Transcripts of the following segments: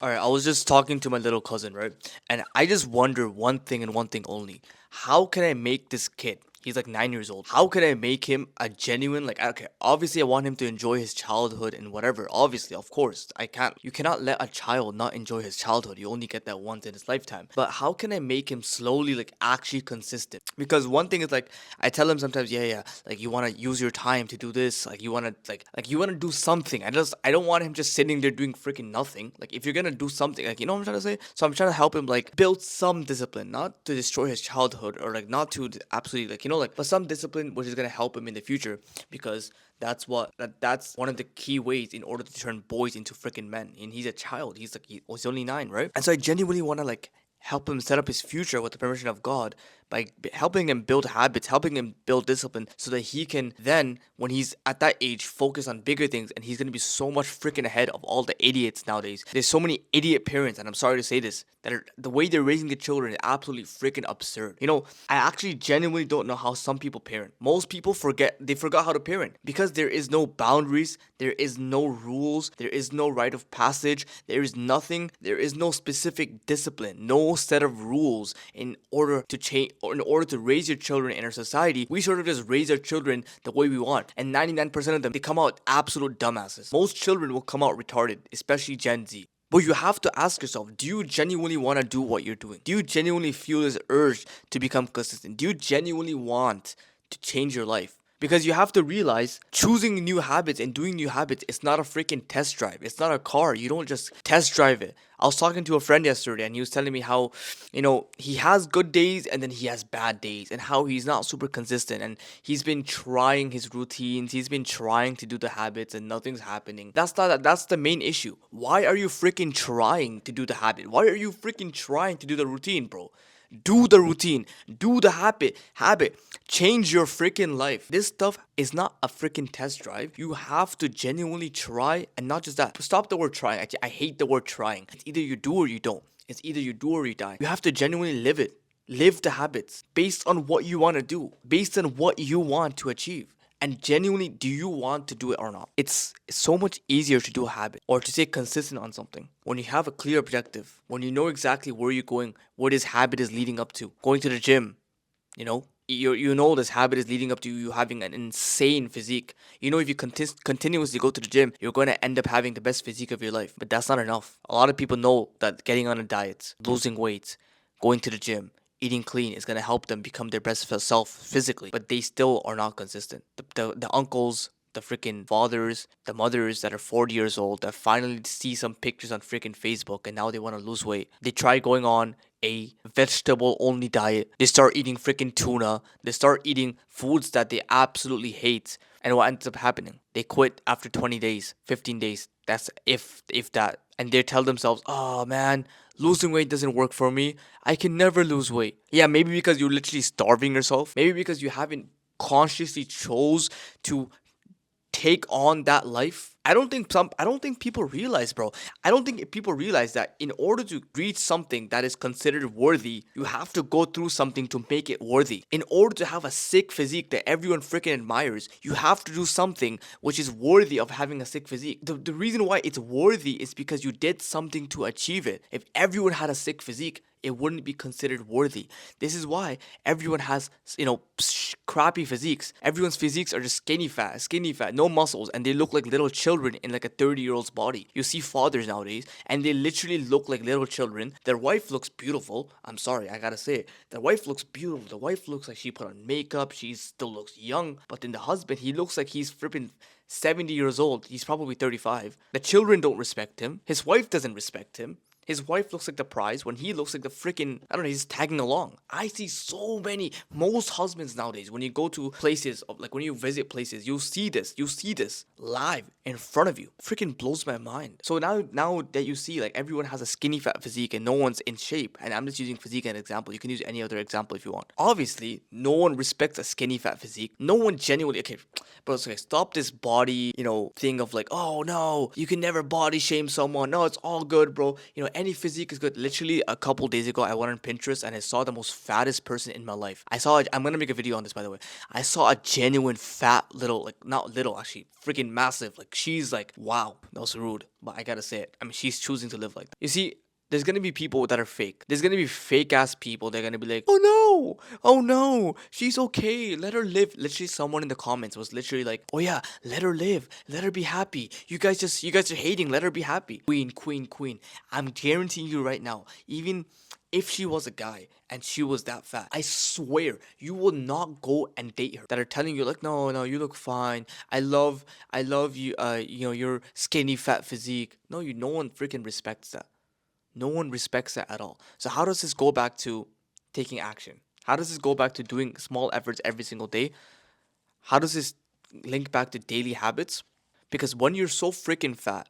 All right, I was just talking to my little cousin, right? And I just wonder one thing and one thing only. How can I make this kid? He's like 9 years old. How can I make him a genuine, like, okay, obviously I want him to enjoy his childhood and whatever. Obviously, of course. You cannot let a child not enjoy his childhood. You only get that once in his lifetime. But how can I make him slowly, like, actually consistent? Because one thing is, like, I tell him sometimes, yeah, yeah, like, you want to use your time to do this. Like, you want to, you want to do something. I don't want him just sitting there doing freaking nothing. Like, if you're going to do something, like, you know what I'm trying to say? So I'm trying to help him, like, build some discipline, not to destroy his childhood or, like, not to absolutely, like, like, but some discipline which is going to help him in the future because that's one of the key ways in order to turn boys into freaking men. And he's a child. He's only 9, right? And so I genuinely want to, like, help him set up his future with the permission of God by helping him build habits, helping him build discipline so that he can then, when he's at that age, focus on bigger things and he's going to be so much freaking ahead of all the idiots nowadays. There's so many idiot parents, and I'm sorry to say this, that are, the way they're raising the children is absolutely freaking absurd. I actually genuinely don't know how some people parent. Most people forgot how to parent because there is no boundaries, there is no rules, there is no rite of passage, there is nothing, there is no specific discipline, no set of rules in order to change or in order to raise your children in our society. We sort of just raise our children the way we want, and 99% of them, they come out absolute dumbasses. Most children will come out retarded, especially Gen Z. But you have to ask yourself, do you genuinely want to do what you're doing? Do you genuinely feel this urge to become consistent? Do you genuinely want to change your life? Because you have to realize choosing new habits and doing new habits is not a freaking test drive. It's not a car. You don't just test drive it. I was talking to a friend yesterday and he was telling me how, he has good days and then he has bad days and how he's not super consistent and he's been trying his routines, he's been trying to do the habits and nothing's happening. That's the main issue. Why are you freaking trying to do the habit? Why are you freaking trying to do the routine, bro? Do the routine, do the habit, change your freaking life. This stuff is not a freaking test drive. You have to genuinely try, and not just that. Stop the word trying. I hate the word trying. It's either you do or you don't. It's either you do or you die. You have to genuinely live it. Live the habits based on what you want to do, based on what you want to achieve. And genuinely, do you want to do it or not? It's so much easier to do a habit or to stay consistent on something when you have a clear objective, when you know exactly where you're going, what this habit is leading up to. Going to the gym, you know this habit is leading up to you having an insane physique. If you continuously go to the gym, you're going to end up having the best physique of your life. But that's not enough. A lot of people know that getting on a diet, losing weight, going to the gym, eating clean is gonna help them become their best self physically, but they still are not consistent. The uncles, the freaking fathers, the mothers that are 40 years old that finally see some pictures on freaking Facebook and now they want to lose weight. They try going on a vegetable only diet. They start eating freaking tuna. They start eating foods that they absolutely hate. And what ends up happening? They quit after 20 days, 15 days. That's if that. And they tell themselves, "Oh man, losing weight doesn't work for me. I can never lose weight." Yeah, maybe because you're literally starving yourself. Maybe because you haven't consciously chose to take on that life. I don't think people realize, bro. I don't think people realize that in order to reach something that is considered worthy, you have to go through something to make it worthy. In order to have a sick physique that everyone freaking admires, you have to do something which is worthy of having a sick physique. The reason why it's worthy is because you did something to achieve it. If everyone had a sick physique, it wouldn't be considered worthy. This is why everyone has, crappy physiques. Everyone's physiques are just skinny fat, no muscles, and they look like little children in like a 30-year-old's body. You see fathers nowadays, and they literally look like little children. Their wife looks beautiful. I'm sorry, I gotta say it. Their wife looks beautiful. The wife looks like she put on makeup. She still looks young. But then the husband, he looks like he's flipping 70 years old. He's probably 35. The children don't respect him. His wife doesn't respect him. His wife looks like the prize when he looks like the freaking, I don't know, he's tagging along. I see most husbands nowadays, when you go to places, like when you visit places, you see this live in front of you. Freaking blows my mind. So now that you see, like, everyone has a skinny fat physique and no one's in shape, and I'm just using physique as an example. You can use any other example if you want. Obviously, no one respects a skinny fat physique. No one genuinely, okay, bro, it's okay, stop this body, thing of like, oh no, you can never body shame someone. No, it's all good, bro. any physique is good. Literally a couple days ago, I went on Pinterest and I saw the most fattest person in my life. I'm gonna make a video on this, by the way. I saw a genuine fat little, like not little actually, freaking massive. Like she's like, wow, that was rude, but I gotta say it. I mean, she's choosing to live like that. You see, there's gonna be people that are fake. There's gonna be fake ass people. They're gonna be like, oh no, she's okay. Let her live. Literally, someone in the comments was literally like, oh yeah, let her live. Let her be happy. You guys are hating. Let her be happy. Queen, queen, queen. I'm guaranteeing you right now, even if she was a guy and she was that fat, I swear you will not go and date her. That are telling you like, no, no, you look fine. I love you. You know, your skinny fat physique. No, no one freaking respects that. No one respects that at all. So how does this go back to taking action? How does this go back to doing small efforts every single day? How does this link back to daily habits? Because when you're so freaking fat,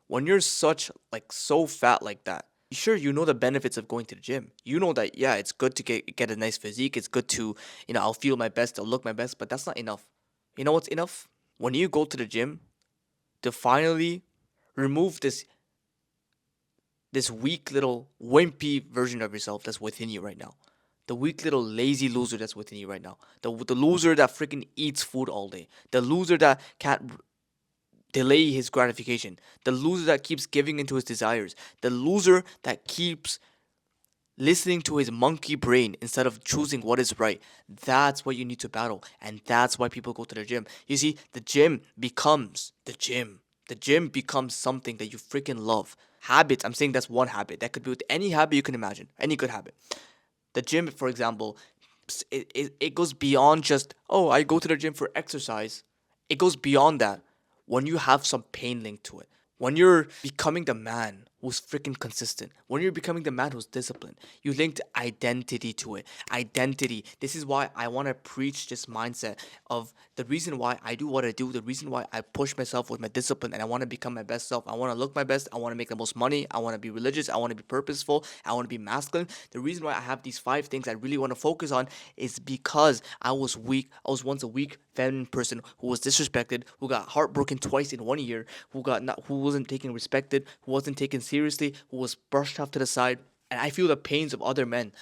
when you're such like so fat like that, sure you know the benefits of going to the gym. You know that yeah, it's good to get a nice physique. It's good to, you know, I'll feel my best, I'll look my best, but that's not enough. You know what's enough? When you go to the gym to finally remove this weak little wimpy version of yourself that's within you right now. The weak little lazy loser that's within you right now. The loser that freaking eats food all day. The loser that can't delay his gratification. The loser that keeps giving into his desires. The loser that keeps listening to his monkey brain instead of choosing what is right. That's what you need to battle. And that's why people go to the gym. You see, the gym becomes the gym. The gym becomes something that you freaking love. Habits, I'm saying that's one habit. That could be with any habit you can imagine. Any good habit. The gym, for example, it goes beyond just, oh, I go to the gym for exercise. It goes beyond that when you have some pain linked to it. When you're becoming the man who's freaking consistent, when you're becoming the man who's disciplined, you linked identity to it. Identity. This is why I want to preach this mindset of the reason why I do what I do, the reason why I push myself with my discipline and I want to become my best self. I want to look my best. I want to make the most money. I want to be religious. I want to be purposeful. I want to be masculine. The reason why I have these 5 things I really want to focus on is because I was weak. I was once a weak feminine person who was disrespected, who got heartbroken twice in 1 year, who wasn't taken respected, who wasn't taken seriously, who was brushed off to the side. And I feel the pains of other men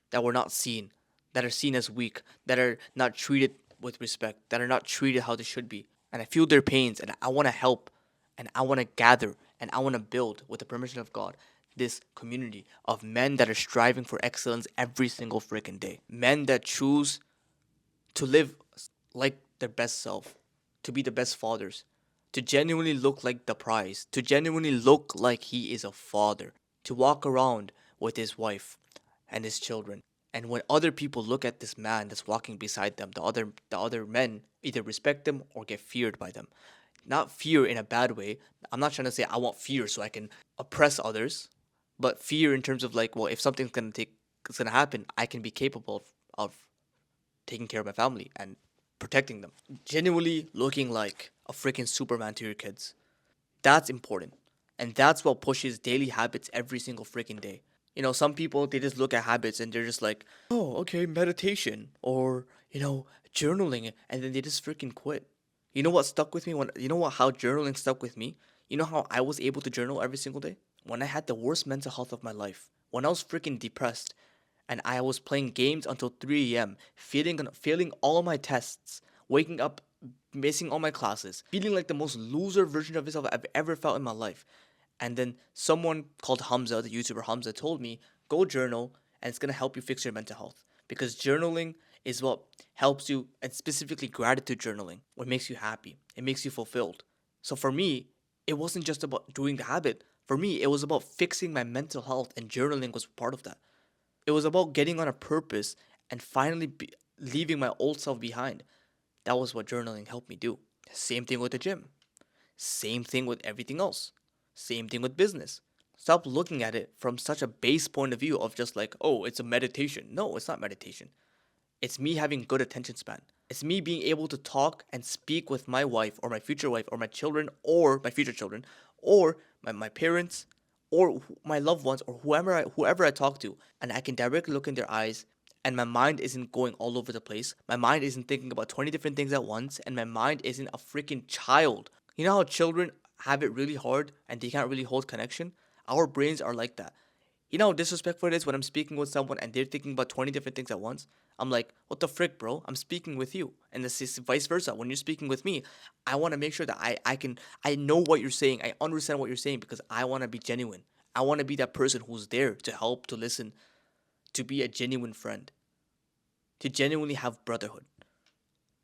that were not seen, that are seen as weak, that are not treated with respect, that are not treated how they should be. And I feel their pains and I want to help and I want to gather and I want to build, with the permission of God, this community of men that are striving for excellence every single freaking day. Men that choose to live like their best self, to be the best fathers, to genuinely look like the prize, to genuinely look like he is a father, to walk around with his wife and his children. And when other people look at this man that's walking beside them, the other men either respect them or get feared by them. Not fear in a bad way. I'm not trying to say I want fear so I can oppress others, but fear in terms of like, well, if it's gonna happen, I can be capable of taking care of my family and protecting them. Genuinely looking like a freaking Superman to your kids. That's important. And that's what pushes daily habits every single freaking day. You know, some people, they just look at habits and they're just like, oh, okay, meditation or, you know, journaling. And then they just freaking quit. You know what stuck with me? How journaling stuck with me? You know how I was able to journal every single day? When I had the worst mental health of my life. When I was freaking depressed and I was playing games until 3 a.m., failing all my tests, waking up, missing all my classes, feeling like the most loser version of myself I've ever felt in my life. And then someone called Hamza, the YouTuber Hamza, told me, go journal and it's going to help you fix your mental health. Because journaling is what helps you, and specifically gratitude journaling, what makes you happy. It makes you fulfilled. So for me, it wasn't just about doing the habit. For me, it was about fixing my mental health, and journaling was part of that. It was about getting on a purpose and finally leaving my old self behind. That was what journaling helped me do. Same thing with the gym. Same thing with everything else. Same thing with business. Stop looking at it from such a base point of view of just like, oh, it's a meditation. No, it's not meditation. It's me having good attention span. It's me being able to talk and speak with my wife or my future wife or my children or my future children or my parents or my loved ones or whoever I talk to, and I can directly look in their eyes and my mind isn't going all over the place. My mind isn't thinking about 20 different things at once and my mind isn't a freaking child. You know how children have it really hard and they can't really hold connection? Our brains are like that. You know how disrespectful it is when I'm speaking with someone and they're thinking about 20 different things at once? I'm like, what the frick, bro? I'm speaking with you. And this is vice versa. When you're speaking with me, I want to make sure that I know what you're saying. I understand what you're saying because I want to be genuine. I want to be that person who's there to help, to listen, to be a genuine friend, to genuinely have brotherhood.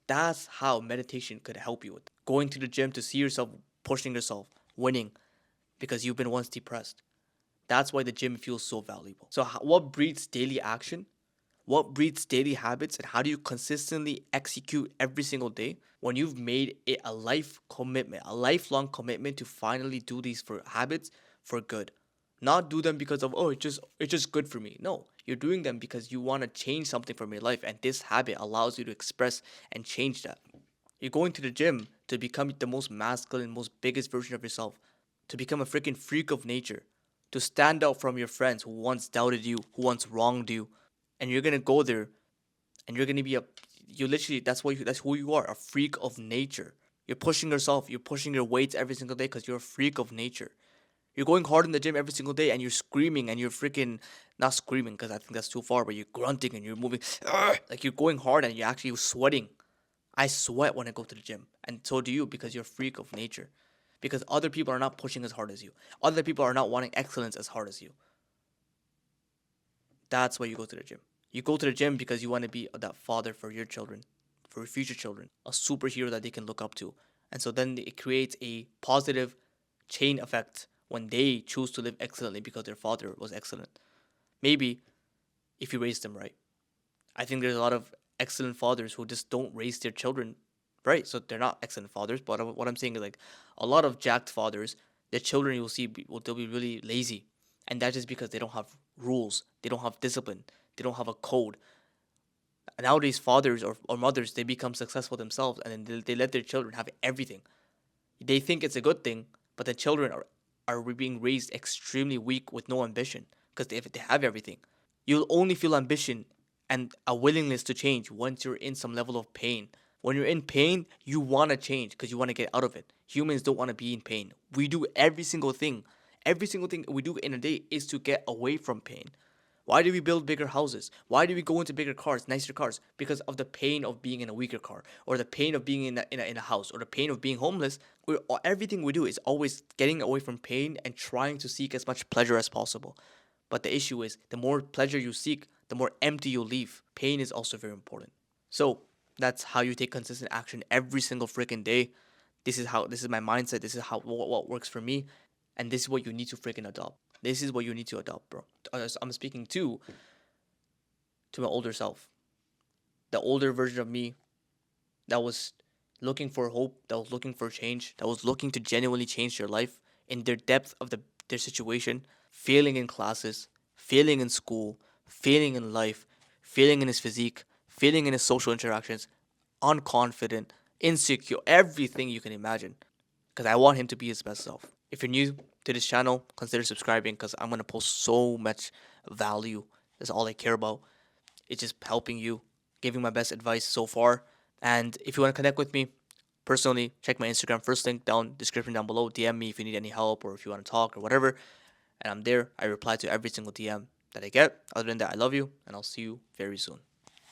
That's how meditation could help you with going to the gym to see yourself pushing yourself, winning because you've been once depressed. That's why the gym feels so valuable. So, what breeds daily action? What breeds daily habits? And how do you consistently execute every single day? When you've made it a life commitment, a lifelong commitment to finally do these for habits for good. Not do them because of it's just good for me. No, you're doing them because you want to change something from your life and this habit allows you to express and change that. You're going to the gym to become the most masculine, most biggest version of yourself, to become a freaking freak of nature, to stand out from your friends who once doubted you, who once wronged you, and you're gonna go there and you're gonna be you literally that's who you are, a freak of nature. You're pushing yourself, you're pushing your weights every single day because you're a freak of nature. You're going hard in the gym every single day and you're screaming and you're freaking not screaming because I think that's too far, but you're grunting and you're moving like you're going hard and you're actually sweating. I sweat when I go to the gym, and so do you because you're a freak of nature. Because other people are not pushing as hard as you. Other people are not wanting excellence as hard as you. That's why you go to the gym. You go to the gym because you want to be that father for your children, for your future children, a superhero that they can look up to. And so then it creates a positive chain effect when they choose to live excellently because their father was excellent. Maybe if you raise them right. I think there's a lot of excellent fathers who just don't raise their children right. So they're not excellent fathers. But what I'm saying is like a lot of jacked fathers, their children you'll see they'll be really lazy, and that's just because they don't have rules, they don't have discipline, they don't have a code. Nowadays, fathers or mothers they become successful themselves, and then they let their children have everything. They think it's a good thing, but the children are being raised extremely weak with no ambition because if they have everything. You'll only feel ambition and a willingness to change once you're in some level of pain. When you're in pain, you want to change because you want to get out of it. Humans don't want to be in pain. We do every single thing. Every single thing we do in a day is to get away from pain. Why do we build bigger houses? Why do we go into bigger cars, nicer cars? Because of the pain of being in a weaker car, or the pain of being in a house, or the pain of being homeless. Everything we do is always getting away from pain and trying to seek as much pleasure as possible. But the issue is, the more pleasure you seek, the more empty you leave. Pain is also very important. So that's how you take consistent action every single freaking day. This is my mindset. This is how what works for me, and this is what you need to freaking adopt. This is what you need to adopt, bro. I'm speaking to my older self, the older version of me that was looking for hope, that was looking for change, that was looking to genuinely change their life in their depth of their situation, failing in classes, failing in school, failing in life, failing in his physique, failing in his social interactions, unconfident, insecure, everything you can imagine. Because I want him to be his best self. If you're new to this channel, consider subscribing because I'm going to post so much value. That's all I care about. It's just helping you, giving my best advice so far. And if you want to connect with me personally, check my Instagram. First link down, description down below. DM me if you need any help or if you want to talk or whatever. And I'm there. I reply to every single DM that I get. Other than that, I love you and I'll see you very soon.